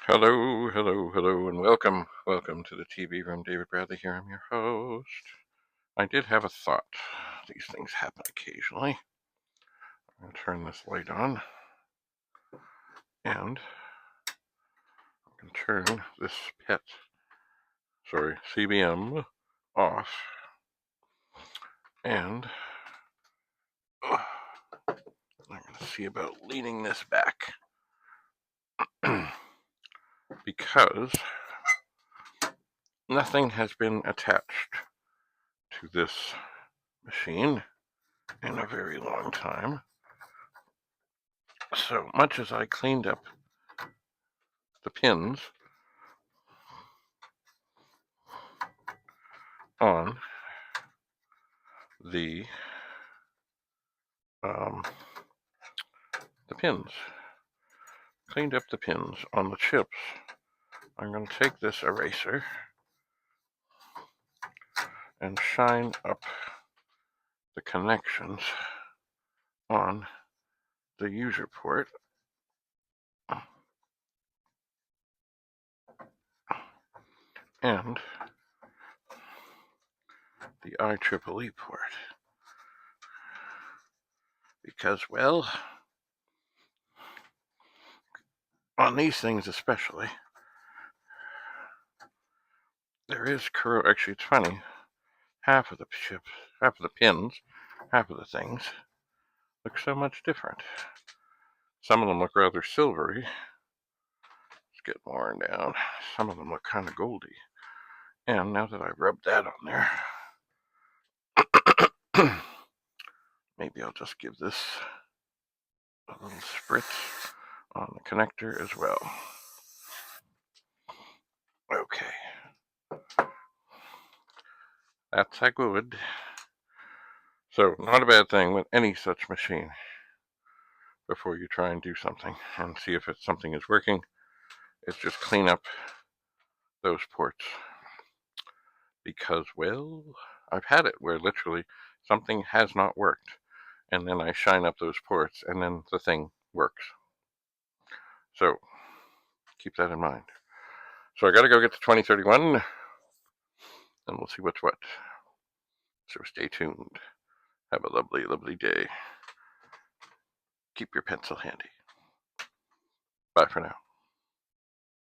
Hello, hello, hello, and welcome. Welcome to the TV room. David Bradley here. I'm your host. I did have a thought. These things happen occasionally. I'm going to turn this light on, and I'm going to turn this CBM off, and I'm going to see about leaning this back because nothing has been attached to this machine in a very long time. So much as I cleaned up the pins on the pins, cleaned up the pins on the chips, I'm going to take this eraser and shine up the connections on the user port and the IEEE port. Because, well, on these things especially, there is actually, it's funny, half of the chips, half of the pins, half of the things look so much different. Some of them look rather silvery. Let's get worn down. Some of them look kind of goldy. And now that I've rubbed that on there, maybe I'll just give this a little spritz on the connector as well. Okay. That's a good. So, not a bad thing with any such machine. Before you try and do something and see if something is working, is just clean up those ports. Because, well, I've had it where literally something has not worked, and then I shine up those ports, and then the thing works. So, keep that in mind. So I gotta go get to 2031, and we'll see what's what. So stay tuned. Have a lovely, lovely day. Keep your pencil handy. Bye for now.